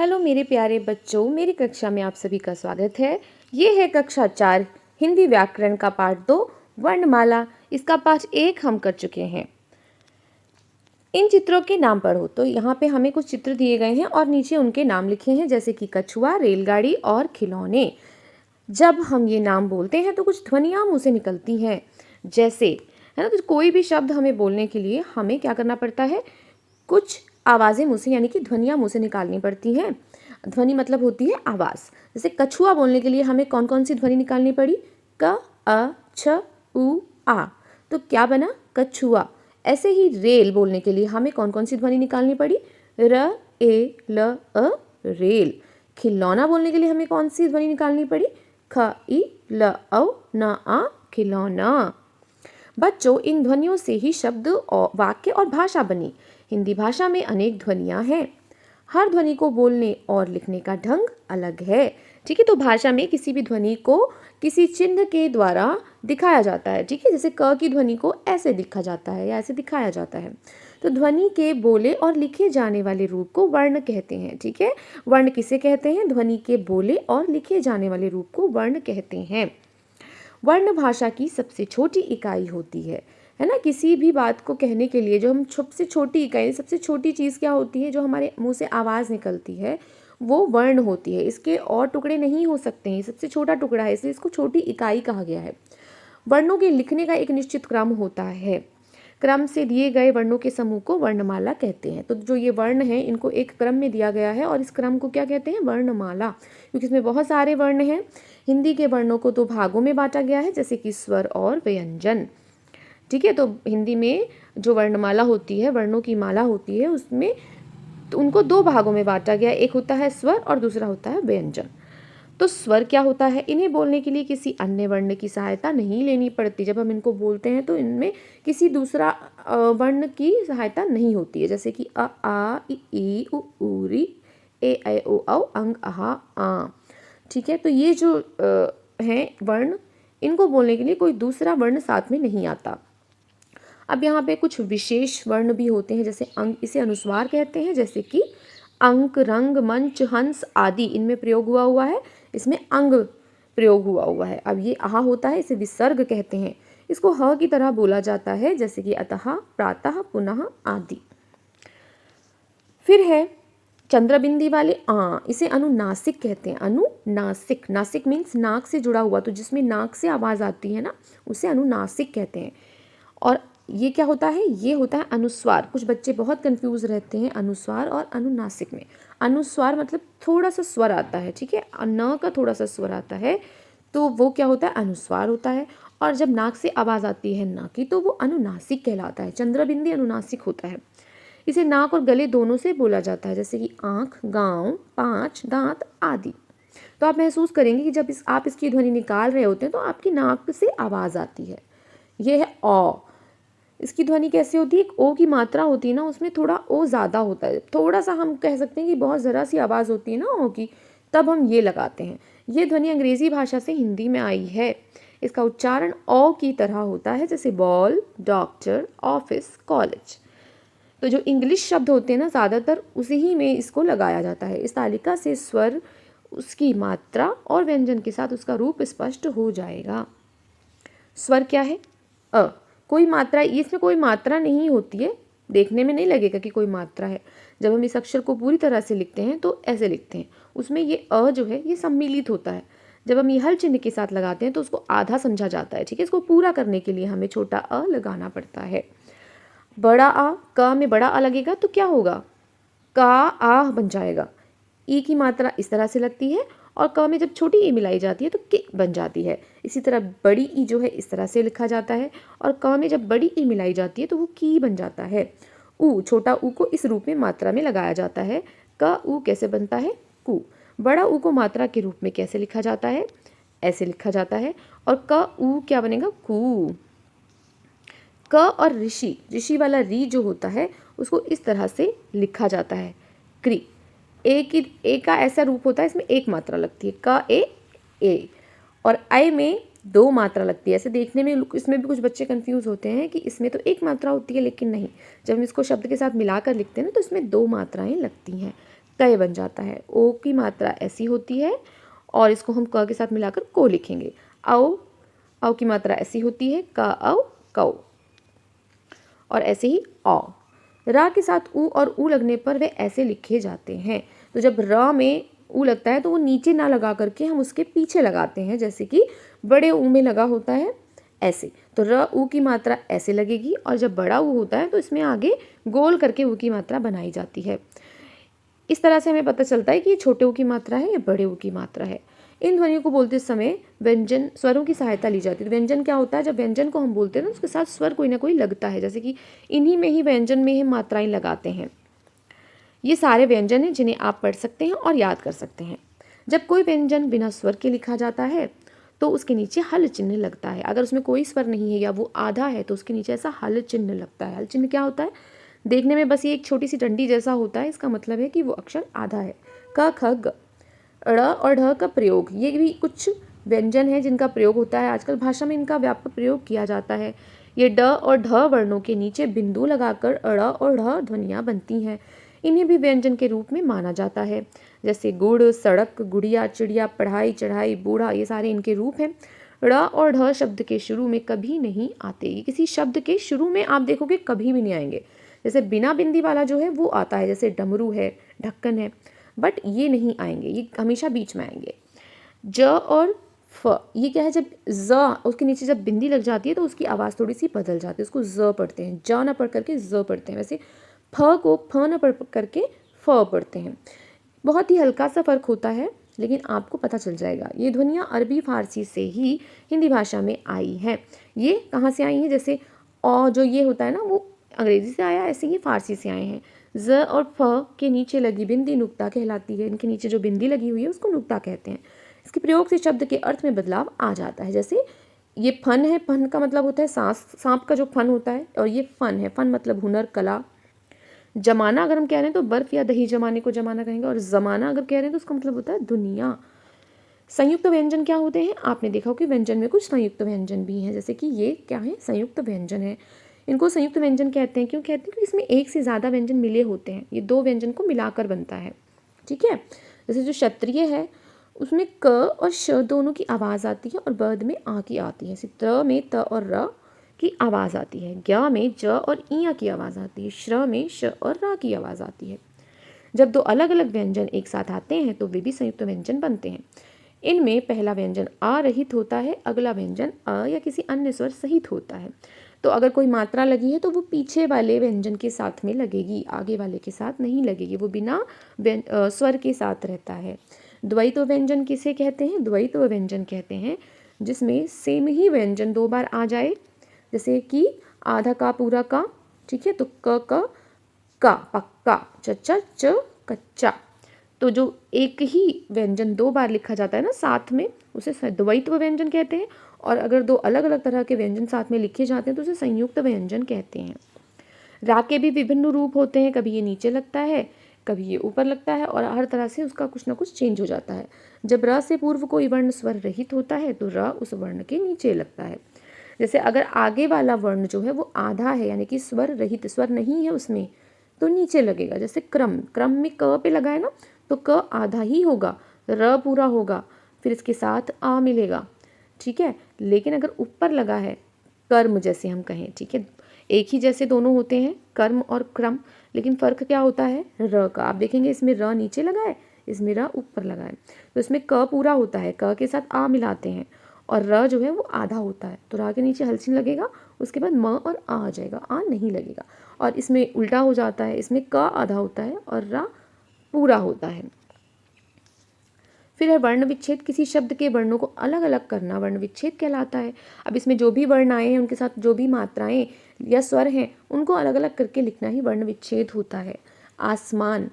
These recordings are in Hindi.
हेलो मेरे प्यारे बच्चों, मेरी कक्षा में आप सभी का स्वागत है। ये है कक्षा 4 हिंदी व्याकरण का पाठ 2 वर्णमाला। इसका पाठ 1 हम कर चुके हैं। इन चित्रों के नाम पढ़ो। तो यहाँ पे हमें कुछ चित्र दिए गए हैं और नीचे उनके नाम लिखे हैं, जैसे कि कछुआ, रेलगाड़ी और खिलौने। जब हम ये नाम बोलते हैं तो कुछ ध्वनियाँ मुँह से निकलती हैं, जैसे है ना। तो कोई भी शब्द हमें बोलने के लिए हमें क्या करना पड़ता है, कुछ आवाज़ें मुँह से यानी कि ध्वनियाँ मुँह से निकालनी पड़ती हैं। ध्वनि मतलब होती है आवाज़। जैसे कछुआ बोलने के लिए हमें कौन कौन सी ध्वनि निकालनी पड़ी, क, अ, छ, उ, आ। तो क्या बना, कछुआ। ऐसे ही रेल बोलने के लिए हमें कौन कौन सी ध्वनि निकालनी पड़ी, र, ए, ल, अ, रेल। खिलौना बोलने के लिए हमें कौन सी ध्वनि निकालनी पड़ी, ख, ई, ल, औ, न, आ, खिलौना। बच्चों, इन ध्वनियों से ही शब्द और वाक्य और भाषा बनी। हिंदी भाषा में अनेक ध्वनियाँ हैं। हर ध्वनि को बोलने और लिखने का ढंग अलग है। ठीक है, तो भाषा में किसी भी ध्वनि को किसी चिन्ह के द्वारा दिखाया जाता है। ठीक है, जैसे क की ध्वनि को ऐसे लिखा जाता है या ऐसे दिखाया जाता है। तो ध्वनि के बोले और लिखे जाने वाले रूप को वर्ण कहते हैं। ठीक है, वर्ण किसे कहते हैं, ध्वनि के बोले और लिखे जाने वाले रूप को वर्ण कहते हैं। वर्ण भाषा की सबसे छोटी इकाई होती है ना। किसी भी बात को कहने के लिए जो हम सबसे छोटी इकाई, सबसे छोटी चीज़ क्या होती है, जो हमारे मुंह से आवाज़ निकलती है, वो वर्ण होती है। इसके और टुकड़े नहीं हो सकते हैं, सबसे छोटा टुकड़ा है, इसलिए इसको छोटी इकाई कहा गया है। वर्णों के लिखने का एक निश्चित क्रम होता है। क्रम से दिए गए वर्णों के समूह को वर्णमाला कहते हैं। तो जो ये वर्ण हैं, इनको एक क्रम में दिया गया है और इस क्रम को क्या कहते हैं, वर्णमाला, क्योंकि इसमें बहुत सारे वर्ण हैं। हिंदी के वर्णों को 2 भागों में बांटा गया है, जैसे कि स्वर और व्यंजन। ठीक है, तो हिंदी में जो वर्णमाला होती है, वर्णों की माला होती है, उसमें तो उनको 2 भागों में बांटा गया। एक होता है स्वर और दूसरा होता है व्यंजन। तो स्वर क्या होता है, इन्हें बोलने के लिए किसी अन्य वर्ण की सहायता नहीं लेनी पड़ती। जब हम इनको बोलते हैं तो इनमें किसी दूसरा वर्ण की सहायता नहीं होती है, जैसे कि अ, आ, इ, ई, उ, री, ए, ऐ, ओ, औ, अंग, अहा, आ। ठीक है, तो ये जो हैं वर्ण, इनको बोलने के लिए कोई दूसरा वर्ण साथ में नहीं आता। अब यहाँ पे कुछ विशेष वर्ण भी होते हैं, जैसे अंग, इसे अनुस्वार कहते हैं, जैसे कि अंक, रंग, मंच, हंस आदि इनमें प्रयोग हुआ है। इसमें अंग प्रयोग हुआ है। अब ये आहा होता है, इसे विसर्ग कहते हैं। इसको ह की तरह बोला जाता है, जैसे कि अतः, प्रातः, पुनः आदि। फिर है चंद्रबिंदी वाले आ, इसे अनुनासिक कहते हैं। अनुनासिक, नासिक मीन्स नाक से जुड़ा हुआ, तो जिसमें नाक से आवाज़ आती है ना, उसे अनुनासिक कहते हैं। और ये क्या होता है, ये होता है अनुस्वार। कुछ बच्चे बहुत कंफ्यूज रहते हैं अनुस्वार और अनुनासिक में। अनुस्वार मतलब थोड़ा सा स्वर आता है, ठीक है, न का थोड़ा सा स्वर आता है, तो वो क्या होता है, अनुस्वार होता है। और जब नाक से आवाज़ आती है ना की, तो वो अनुनासिक कहलाता है। चंद्रबिंदी अनुनासिक होता है। इसे नाक और गले दोनों से बोला जाता है, जैसे कि आँख, गाँव, पाँच, दांत आदि। तो आप महसूस करेंगे कि जब आप इसकी ध्वनि निकाल रहे होते हैं तो आपकी नाक से आवाज़ आती है। यह है औ। इसकी ध्वनि कैसे होती है, एक ओ की मात्रा होती है ना, उसमें थोड़ा ओ ज़्यादा होता है। थोड़ा सा हम कह सकते हैं कि बहुत ज़रा सी आवाज़ होती है ना ओ की, तब हम ये लगाते हैं। ये ध्वनि अंग्रेज़ी भाषा से हिंदी में आई है। इसका उच्चारण ओ की तरह होता है, जैसे बॉल, डॉक्टर, ऑफिस, कॉलेज। तो जो इंग्लिश शब्द होते हैं ना, ज़्यादातर उसी ही में इसको लगाया जाता है। इस तालिका से स्वर, उसकी मात्रा और व्यंजन के साथ उसका रूप स्पष्ट हो जाएगा। स्वर क्या है, अ। कोई मात्रा, इसमें कोई मात्रा नहीं होती है, देखने में नहीं लगेगा कि कोई मात्रा है। जब हम इस अक्षर को पूरी तरह से लिखते हैं तो ऐसे लिखते हैं, उसमें ये अ जो है ये सम्मिलित होता है। जब हम ये हल चिन्ह के साथ लगाते हैं तो उसको आधा समझा जाता है। ठीक है, इसको पूरा करने के लिए हमें छोटा अ लगाना पड़ता है। बड़ा आ, क में बड़ा आ लगेगा तो क्या होगा, का आ बन जाएगा। ई की मात्रा इस तरह से लगती है और क में जब छोटी ई मिलाई जाती है तो कि बन जाती है। इसी तरह बड़ी ई जो है इस तरह से लिखा जाता है और क में जब बड़ी ई मिलाई जाती है तो वो की बन जाता है। ऊ, छोटा ऊ को इस रूप में मात्रा में लगाया जाता है। क ऊ कैसे बनता है, कु। बड़ा ऊ को मात्रा के रूप में कैसे लिखा जाता है, ऐसे लिखा जाता है। और क ऊ क्या बनेगा, कु। क और ऋषि, ऋषि वाला री जो होता है उसको इस तरह से लिखा जाता है, क्री। ए का ऐसा रूप होता है, इसमें एक मात्रा लगती है, क ए। और आई में 2 मात्रा लगती है। ऐसे देखने में इसमें भी कुछ बच्चे कंफ्यूज होते हैं कि इसमें तो 1 मात्रा होती है, लेकिन नहीं। जब हम इसको शब्द के साथ मिलाकर लिखते हैं ना तो इसमें 2 मात्राएं लगती हैं, कय बन जाता है। ओ की मात्रा ऐसी होती है और इसको हम क के साथ मिलाकर को लिखेंगे। औ की मात्रा ऐसी होती है, क औ कौ, और ऐसे ही औ। रा के साथ ऊ और ऊ लगने पर वे ऐसे लिखे जाते हैं। तो जब र में ऊ लगता है तो वो नीचे ना लगा करके हम उसके पीछे लगाते हैं, जैसे कि बड़े ऊ में लगा होता है ऐसे। तो र ऊ की मात्रा ऐसे लगेगी, और जब बड़ा ऊ होता है तो इसमें आगे गोल करके ऊ की मात्रा बनाई जाती है। इस तरह से हमें पता चलता है कि ये छोटे ऊ की मात्रा है या बड़े ऊ की मात्रा है। इन ध्वनियों को बोलते समय व्यंजन स्वरों की सहायता ली जाती है। तो व्यंजन क्या होता है, जब व्यंजन को हम बोलते हैं ना उसके साथ स्वर कोई ना कोई लगता है, जैसे कि इन्हीं में ही व्यंजन में ही मात्राएं लगाते हैं। ये सारे व्यंजन हैं जिन्हें आप पढ़ सकते हैं और याद कर सकते हैं। जब कोई व्यंजन बिना स्वर के लिखा जाता है तो उसके नीचे हल चिन्ह लगता है। अगर उसमें कोई स्वर नहीं है या वो आधा है तो उसके नीचे ऐसा हल चिन्ह लगता है। हल चिन्ह क्या होता है, देखने में बस ये एक छोटी सी डंडी जैसा होता है, इसका मतलब है कि वो अक्षर आधा है। क ख ग, ड़ और ढ का प्रयोग, ये भी कुछ व्यंजन है जिनका प्रयोग होता है। आजकल भाषा में इनका व्यापक प्रयोग किया जाता है। ये ड और ढ वर्णों के नीचे बिंदु लगाकर अड़ और ढ ध्वनियाँ बनती हैं। इन्हें भी व्यंजन के रूप में माना जाता है, जैसे गुड़, सड़क, गुड़िया, चिड़िया, पढ़ाई, चढ़ाई, बूढ़ा, ये सारे इनके रूप हैं। ड़ और ढ शब्द के शुरू में कभी नहीं आते। ये किसी शब्द के शुरू में आप देखोगे कभी भी नहीं आएंगे। जैसे बिना बिंदी वाला जो है वो आता है, जैसे डमरू है, ढक्कन है, बट ये नहीं आएंगे, ये हमेशा बीच में आएंगे। ज और फ, ये क्या है, जब ज उसके नीचे जब बिंदी लग जाती है तो उसकी आवाज़ थोड़ी सी बदल जाती है, उसको ज पढ़ते हैं, ज ना पढ़ करके ज पढ़ते हैं। वैसे फ को फ ना पढ़ करके फ पढ़ते हैं। बहुत ही हल्का सा फ़र्क होता है, लेकिन आपको पता चल जाएगा। ये ध्वनियाँ अरबी फारसी से ही हिंदी भाषा में आई हैं। ये कहाँ से आई हैं, जैसे औ जो ये होता है ना वो अंग्रेज़ी से आया, ऐसे ही फारसी से आए हैं। ज और फ के नीचे लगी बिंदी नुक्ता कहलाती है। इनके नीचे जो बिंदी लगी हुई है उसको नुक्ता कहते हैं। इसके प्रयोग से शब्द के अर्थ में बदलाव आ जाता है। जैसे ये फन है, फन का मतलब होता है सांप का जो फन होता है, और ये फन है, फन मतलब हुनर, कला। जमाना अगर हम कह रहे हैं तो बर्फ़ या दही जमाने को जमाना कहेंगे, और ज़माना अगर कह रहे हैं तो उसका मतलब होता है दुनिया। संयुक्त व्यंजन क्या होते हैं, आपने देखा हो कि व्यंजन में कुछ संयुक्त व्यंजन भी हैं, जैसे कि ये क्या है, संयुक्त व्यंजन है। इनको संयुक्त व्यंजन कहते हैं। क्यों कहते हैं, क्योंकि इसमें एक से ज़्यादा व्यंजन मिले होते हैं। ये दो व्यंजन को मिलाकर बनता है, ठीक है। जैसे जो क्षत्रिय है उसमें क और श दोनों की आवाज़ आती है और बद में आ की आती है। त में त और र की आवाज़ आती है, ज्ञ में ज और इया की आवाज़ आती है, श्र में श और रा की आवाज़ आती है। जब दो अलग अलग व्यंजन एक साथ आते हैं तो वे भी संयुक्त व्यंजन बनते हैं। इनमें पहला व्यंजन आ रहित होता है, अगला व्यंजन अ या किसी अन्य स्वर सहित होता है। तो अगर कोई मात्रा लगी है तो वो पीछे वाले व्यंजन के साथ में लगेगी, आगे वाले के साथ नहीं लगेगी, वो बिना स्वर के साथ रहता है। द्वैत व्यंजन किसे कहते हैं, द्वैत व्यंजन कहते हैं जिसमें सेम ही व्यंजन दो बार आ जाए, जैसे कि आधा का पूरा का, ठीक है। तो क का पक्का, च च कच्चा। तो जो एक ही व्यंजन दो बार लिखा जाता है ना साथ में, उसे द्वैत व्यंजन कहते हैं। और अगर दो अलग अलग तरह के व्यंजन साथ में लिखे जाते हैं तो उसे संयुक्त व्यंजन कहते हैं। रा के भी विभिन्न रूप होते हैं, कभी ये नीचे लगता है, कभी ये ऊपर लगता है, और हर तरह से उसका कुछ ना कुछ चेंज हो जाता है। जब र से पूर्व कोई वर्ण स्वर रहित होता है तो र उस वर्ण के नीचे लगता है। जैसे अगर आगे वाला वर्ण जो है वो आधा है, यानी कि स्वर रहित, स्वर नहीं है उसमें, तो नीचे लगेगा। जैसे क्रम, क्रम में क पे लगा है ना, तो क आधा ही होगा, र पूरा होगा, फिर इसके साथ आ मिलेगा, ठीक है। लेकिन अगर ऊपर लगा है, कर्म जैसे हम कहें, ठीक है, एक ही जैसे दोनों होते हैं कर्म और क्रम, लेकिन फ़र्क क्या होता है, र का। आप देखेंगे इसमें र नीचे लगा है, इसमें र ऊपर लगा है। तो इसमें क पूरा होता है, क के साथ आ मिलाते हैं, और र जो है वो आधा होता है, तो रा के नीचे हलचिन लगेगा, उसके बाद म और आ जाएगा, आ नहीं लगेगा। और इसमें उल्टा हो जाता है, इसमें क आधा होता है और रा पूरा होता है। फिर है वर्ण विच्छेद, किसी शब्द के वर्णों को अलग अलग करना वर्ण विच्छेद कहलाता है। अब इसमें जो भी वर्ण आए हैं उनके साथ जो भी मात्राएं या स्वर हैं उनको अलग अलग करके लिखना ही वर्ण विच्छेद होता है। आसमान,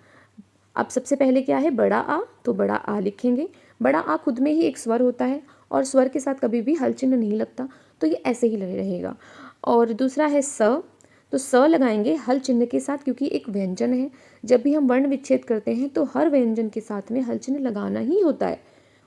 अब सबसे पहले क्या है, बड़ा आ, तो बड़ा आ लिखेंगे। बड़ा आ खुद में ही एक स्वर होता है और स्वर के साथ कभी भी हल चिन्ह नहीं लगता, तो ये ऐसे ही रहेगा। और दूसरा है स, तो स लगाएंगे हल चिन्ह के साथ, क्योंकि एक व्यंजन है। जब भी हम वर्ण विच्छेद करते हैं तो हर व्यंजन के साथ में हल चिन्ह लगाना ही होता है,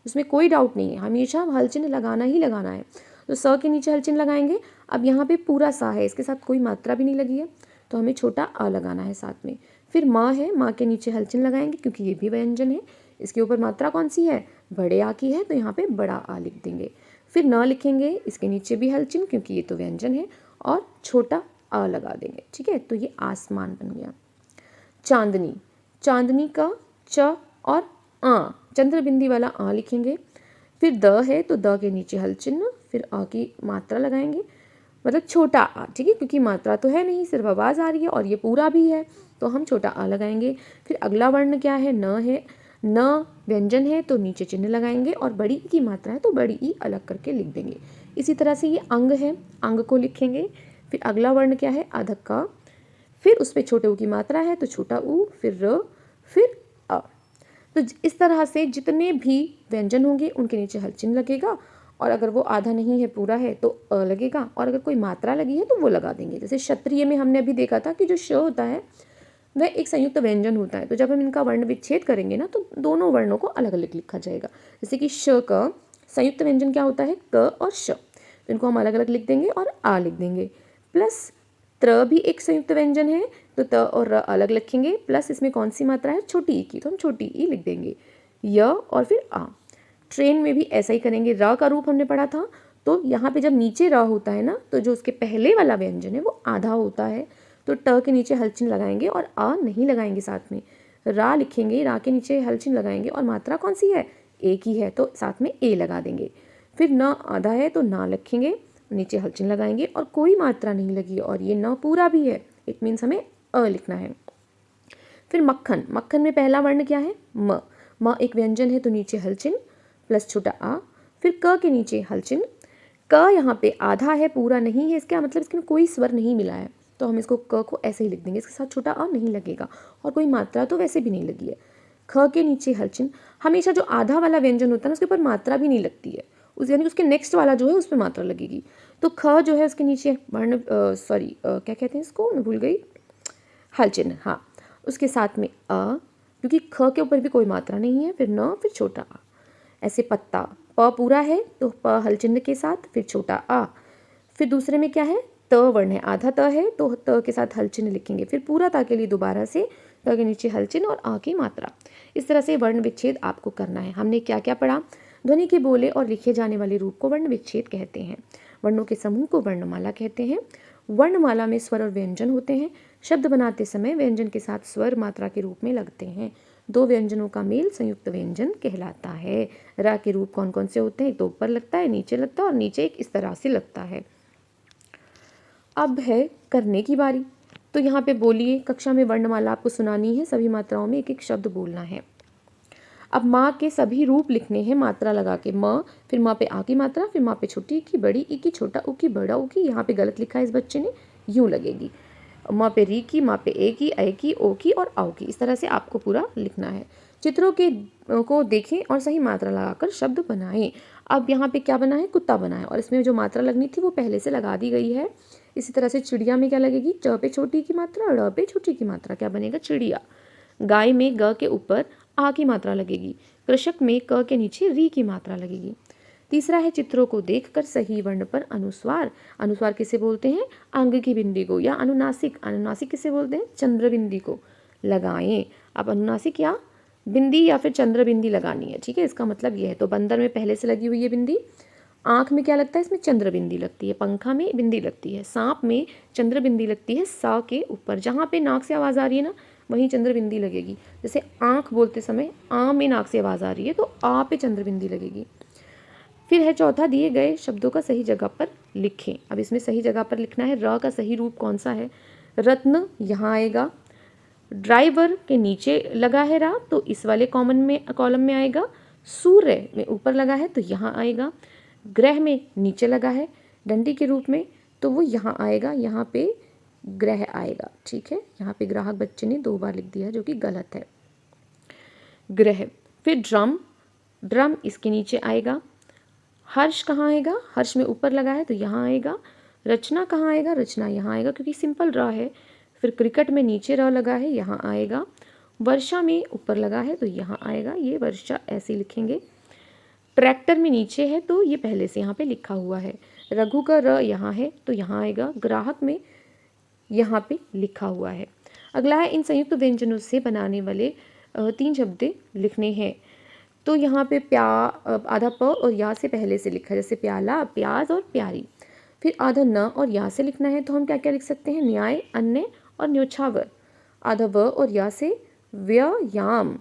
उसमें कोई डाउट नहीं है, हमेशा हल चिन्ह लगाना ही लगाना है। तो स के नीचे हल चिन्ह लगाएंगे। अब यहाँ पे पूरा सा है, इसके साथ कोई मात्रा भी नहीं लगी है, तो हमें छोटा अ लगाना है साथ में। फिर माँ है, माँ के नीचे हलचन लगाएंगे क्योंकि ये भी व्यंजन है। इसके ऊपर मात्रा कौन सी है, बड़े आ की है, तो यहाँ पे बड़ा आ लिख देंगे। फिर न लिखेंगे, इसके नीचे भी हलचन क्योंकि ये तो व्यंजन है, और छोटा अ लगा देंगे। ठीक है, तो ये आसमान बन गया। चांदनी, चांदनी का च और आ, चंद्र बिंदी वाला आ लिखेंगे। फिर द है तो द के नीचे हल चिन्ह, फिर अ की मात्रा लगाएंगे, मतलब छोटा आ। ठीक है, क्योंकि मात्रा तो है नहीं, सिर्फ आवाज़ आ रही है और ये पूरा भी है, तो हम छोटा आ लगाएंगे। फिर अगला वर्ण क्या है, न है। न व्यंजन है तो नीचे चिन्ह लगाएंगे, और बड़ी ई की मात्रा है तो बड़ी ई अलग करके लिख देंगे। इसी तरह से ये अंग है, अंग को लिखेंगे। फिर अगला वर्ण क्या है, अधक का, फिर उस पर छोटे ऊ की मात्रा है तो छोटा ऊ, फिर र, फिर अ। तो इस तरह से जितने भी व्यंजन होंगे उनके नीचे हल चिन्ह लगेगा, और अगर वो आधा नहीं है पूरा है तो अ लगेगा, और अगर कोई मात्रा लगी है तो वो लगा देंगे। जैसे क्षत्रिय में हमने अभी देखा था कि जो श होता है वह एक संयुक्त व्यंजन होता है, तो जब हम इनका वर्ण विच्छेद करेंगे ना तो दोनों वर्णों को अलग अलग लिखा जाएगा। जैसे कि श का संयुक्त व्यंजन क्या होता है, क और श, तो इनको हम अलग अलग लिख देंगे और आ लिख देंगे। प्लस त्र भी एक संयुक्त व्यंजन है, तो त और र अलग लिखेंगे, प्लस इसमें कौन सी मात्रा है, छोटी ई की, तो हम छोटी ई लिख देंगे। य और फिर आ। ट्रेन में भी ऐसा ही करेंगे। र का रूप हमने पढ़ा था, तो यहाँ पे जब नीचे र होता है ना, तो जो उसके पहले वाला व्यंजन है वो आधा होता है, तो ट के नीचे हलचिन लगाएंगे और आ नहीं लगाएंगे साथ में। रा लिखेंगे, रा के नीचे हलचिन लगाएंगे, और मात्रा कौन सी है, ए की है, तो साथ में ए लगा देंगे। फिर न आधा है तो ना लिखेंगे, नीचे हलचन लगाएंगे, और कोई मात्रा नहीं लगी और ये न पूरा भी है, इट मीन्स हमें अ लिखना है। फिर मक्खन, मक्खन में पहला वर्ण क्या है, म। म एक व्यंजन है तो नीचे हलचिन प्लस छोटा आ, फिर क के नीचे हलचिन। क यहाँ पे आधा है, पूरा नहीं है, इसका मतलब इसके में कोई स्वर नहीं मिला है, तो हम इसको क को ऐसे ही लिख देंगे, इसके साथ छोटा आ नहीं लगेगा, और कोई मात्रा तो वैसे भी नहीं लगी है। ख के नीचे हलचिन, हमेशा जो आधा वाला व्यंजन होता है ना उसके ऊपर मात्रा भी नहीं लगती है, उस यानी उसके नेक्स्ट वाला जो है उस पर मात्रा लगेगी। तो ख जो है उसके नीचे वर्ण क्या कहते हैं इसको, मैं भूल गई, हल चिन्ह, हाँ, उसके साथ में अ, क्योंकि ख के ऊपर भी कोई मात्रा नहीं है, फिर न, फिर छोटा आ। ऐसे पत्ता, प पूरा है तो प हल चिन्ह के साथ, फिर छोटा आ। फिर दूसरे में क्या है, त वर्ण है, आधा त है तो त के साथ हल चिन्ह लिखेंगे, फिर पूरा ता के लिए दोबारा से त के नीचे हल चिन्ह और आ की मात्रा। इस तरह से वर्ण विच्छेद आपको करना है। हमने क्या क्या पढ़ा, ध्वनि के बोले और लिखे जाने वाले रूप को वर्ण विच्छेद कहते हैं। वर्णों के समूह को वर्णमाला कहते हैं। वर्णमाला में स्वर और व्यंजन होते हैं। शब्द बनाते समय व्यंजन के साथ स्वर मात्रा के रूप में लगते हैं। दो व्यंजनों का मेल संयुक्त व्यंजन कहलाता है। रा के रूप कौन कौन से होते हैं, तो ऊपर लगता है, नीचे लगता है, और नीचे एक इस तरह से लगता है। अब है करने की बारी, तो यहाँ पे बोलिए, कक्षा में वर्णमाला आपको सुनानी है, सभी मात्राओं में एक एक शब्द बोलना है। अब माँ के सभी रूप लिखने हैं मात्रा लगा के, म, फिर माँ पे आ की मात्रा, फिर माँ पे छोटी ई की, बड़ी ई की, छोटा ऊ की, बड़ा ऊ की, यहाँ पे गलत लिखा है इस बच्चे ने, यूँ लगेगी। माँ पे री की, माँ पे ए की, ऐ की, ओ की और आओ की, इस तरह से आपको पूरा लिखना है। चित्रों के को देखें और सही मात्रा लगाकर शब्द बनाएं। अब यहाँ पे क्या बना है, कुत्ता बना है, और इसमें जो मात्रा लगनी थी वो पहले से लगा दी गई है। इसी तरह से चिड़िया में क्या लगेगी, च पे छोटी की मात्रा, ड़ पे छोटी की मात्रा, क्या बनेगा, चिड़िया। गाय में ग के ऊपर आ की मात्रा लगेगी। कृषक में क के नीचे री की मात्रा लगेगी। तीसरा है चित्रों को देखकर सही वर्ण पर अनुस्वार। अनुस्वार किसे बोलते हैं, अंग की बिंदी को, या अनुनासिक, अनुनासिक किसे बोलते हैं, चंद्र बिंदी को लगाएं। अब अनुनासिक या बिंदी या फिर चंद्र बिंदी लगानी है, ठीक है, इसका मतलब यह है। तो बंदर में पहले से लगी हुई है बिंदी, आँख में क्या लगता है, इसमें चंद्र बिंदी लगती है, पंखा में बिंदी लगती है, सांप में चंद्र बिंदी लगती है सा के ऊपर, जहाँ पे नाक से आवाज़ आ रही है ना वहीं चंद्र बिंदी लगेगी। जैसे आँख बोलते समय आ में नाक से आवाज़ आ रही है तो आ पे चंद्र बिंदी लगेगी। फिर है चौथा, दिए गए शब्दों का सही जगह पर लिखें। अब इसमें सही जगह पर लिखना है। र का सही रूप कौन सा है, रत्न यहाँ आएगा, ड्राइवर के नीचे लगा है रा तो इस वाले कॉलम में आएगा, सूर्य में ऊपर लगा है तो यहाँ आएगा, ग्रह में नीचे लगा है डंडी के रूप में तो वो यहाँ आएगा, यहाँ पे ग्रह आएगा, ठीक है। यहाँ पे ग्राहक बच्चे ने 2 बार लिख दिया जो कि गलत है, ग्रह। फिर ड्रम, ड्रम इसके नीचे आएगा। हर्ष कहाँ आएगा, हर्ष में ऊपर लगा है तो यहाँ आएगा। रचना कहाँ आएगा, रचना यहाँ आएगा क्योंकि सिंपल र है। फिर क्रिकेट में नीचे र लगा है, यहाँ आएगा। वर्षा में ऊपर लगा है तो यहाँ आएगा, ये वर्षा ऐसे लिखेंगे। ट्रैक्टर में नीचे है तो ये पहले से यहाँ पे लिखा हुआ है। रघु का र यहाँ है तो यहाँ आएगा। ग्राहक में यहाँ पे लिखा हुआ है। अगला है इन संयुक्त व्यंजनों से बनाने वाले 3 शब्द लिखने हैं। तो यहाँ पे आधा प और या से पहले से लिखा है, जैसे प्याला, प्याज और प्यारी। फिर आधा न और या से लिखना है, तो हम क्या क्या लिख सकते हैं, न्याय, अन्य और न्योछावर। आधा व और या से व्यायाम,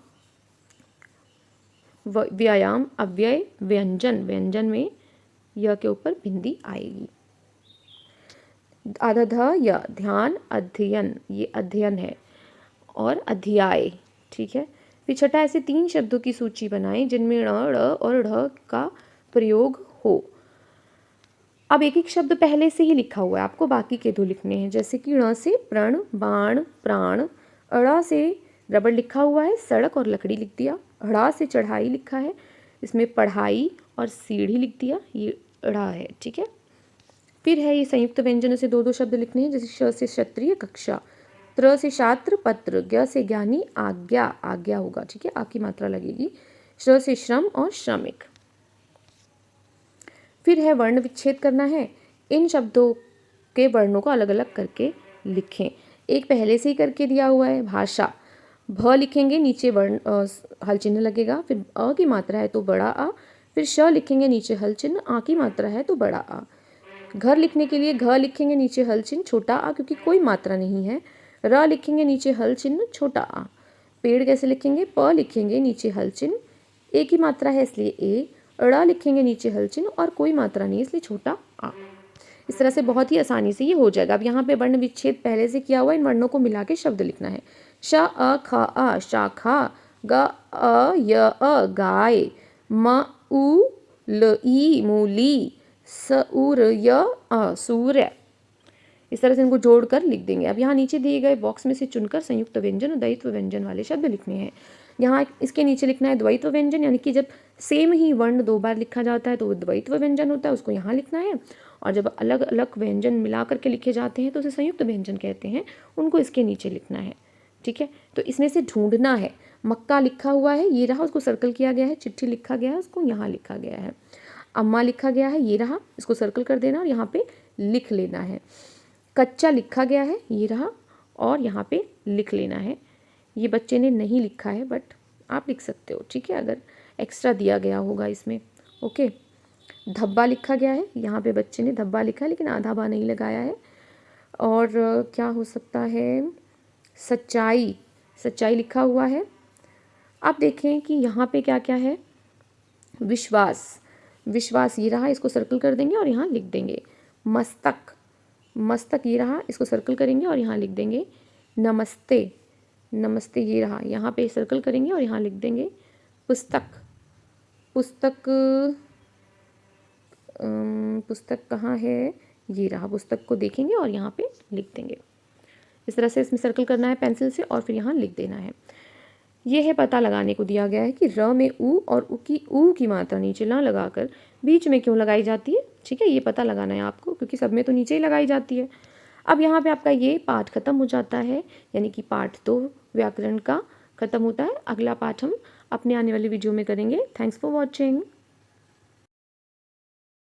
व्यायाम, अव्यय, व्यंजन, व्यंजन में य के ऊपर बिंदी आएगी। आधा ध य, ध्यान, अध्ययन, ये अध्ययन है, और अध्याय, ठीक है। फिर छठा, ऐसे 3 शब्दों की सूची बनाएं जिनमें ण, ड़ और ढ़ का प्रयोग हो। अब एक एक शब्द पहले से ही लिखा हुआ है, आपको बाकी के 2 लिखने हैं, जैसे कि ण से प्रण, बाण, प्राण। अड़ा से रबड़ लिखा हुआ है, सड़क और लकड़ी लिख दिया। ढ़ा से चढ़ाई लिखा है, इसमें पढ़ाई और सीढ़ी लिख दिया, ये ढ़ा है, ठीक है। फिर है ये संयुक्त व्यंजनों से 2-2 शब्द लिखने हैं, जैसे श से क्षत्रिय, कक्षा। त्र से छात्र, पत्र। ज्ञ से ज्ञानी, आज्ञा, आज्ञा होगा, ठीक है, आ की मात्रा लगेगी। श्र से श्रम और श्रमिक। फिर है वर्ण विच्छेद करना है। इन शब्दों के वर्णों को अलग अलग करके लिखें। एक पहले से ही करके दिया हुआ है, भाषा। भ लिखेंगे, नीचे वर्ण हल चिन्ह लगेगा। फिर अ की मात्रा है तो बड़ा आ। फिर श लिखेंगे, नीचे हल चिन्ह। आ की मात्रा है तो बड़ा आ। घर लिखने के लिए घ लिखेंगे, नीचे हल चिन्ह, छोटा आ क्योंकि कोई मात्रा नहीं है। र लिखेंगे, नीचे हल चिन्ह, छोटा आ। पेड़ कैसे लिखेंगे, प लिखेंगे, नीचे हल चिन्ह, ए की मात्रा है इसलिए ए। ड़ लिखेंगे, नीचे हल चिन्ह और कोई मात्रा नहीं इसलिए छोटा आ। इस तरह से बहुत ही आसानी से ये हो जाएगा। अब यहाँ पे वर्ण विच्छेद पहले से किया हुआ, इन वर्णों को मिला के शब्द लिखना है। श अ ख अ, शाखा। ग अ य अ, गाय। म उ ल ई, मूली। स उ र य अ, सूर्य। इस तरह से इनको जोड़कर लिख देंगे। अब यहाँ नीचे दिए गए बॉक्स में से चुनकर संयुक्त व्यंजन और द्वैत्व व्यंजन वाले शब्द लिखने हैं। यहाँ इसके नीचे लिखना है द्वैत्व व्यंजन, यानी कि जब सेम ही वर्ण 2 बार लिखा जाता है तो वो द्वैत्व व्यंजन होता है, उसको यहाँ लिखना है। और जब अलग अलग व्यंजन मिला करके लिखे जाते हैं तो उसे संयुक्त व्यंजन कहते हैं, उनको इसके नीचे लिखना है, ठीक है। तो इसमें से ढूंढना है। मक्का लिखा हुआ है, ये रहा, उसको सर्कल किया गया है। चिट्ठी लिखा गया है, उसको यहाँ लिखा गया है। अम्मा लिखा गया है, ये रहा, इसको सर्कल कर देना और यहाँ पे लिख लेना है। कच्चा लिखा गया है, ये रहा, और यहाँ पे लिख लेना है। ये बच्चे ने नहीं लिखा है बट आप लिख सकते हो, ठीक है, अगर एक्स्ट्रा दिया गया होगा इसमें, ओके। धब्बा लिखा गया है, यहाँ पे बच्चे ने धब्बा लिखा है लेकिन आधा बा नहीं लगाया है। और क्या हो सकता है, सच्चाई, सच्चाई लिखा हुआ है। आप देखें कि यहाँ पे क्या क्या है, विश्वास, विश्वास ये रहा, इसको सर्कल कर देंगे और यहाँ लिख देंगे। मस्तक, मस्तक ये रहा, इसको सर्कल करेंगे और यहाँ लिख देंगे। नमस्ते, नमस्ते ये रहा, यहाँ पे सर्कल करेंगे और यहाँ लिख देंगे। पुस्तक, पुस्तक, पुस्तक कहाँ है, ये रहा, पुस्तक को देखेंगे और यहाँ पे लिख देंगे। इस तरह से इसमें सर्कल करना है पेंसिल से और फिर यहाँ लिख देना है। ये है पता लगाने को दिया गया है कि र में ऊ और ऊ की मात्रा नीचे ना लगाकर बीच में क्यों लगाई जाती है, ठीक है, ये पता लगाना है आपको क्योंकि सब में तो नीचे ही लगाई जाती है। अब यहाँ पे आपका ये पाठ खत्म हो जाता है, यानी कि पाठ 2 व्याकरण का खत्म होता है। अगला पाठ हम अपने आने वाली वीडियो में करेंगे। Thanks for watching.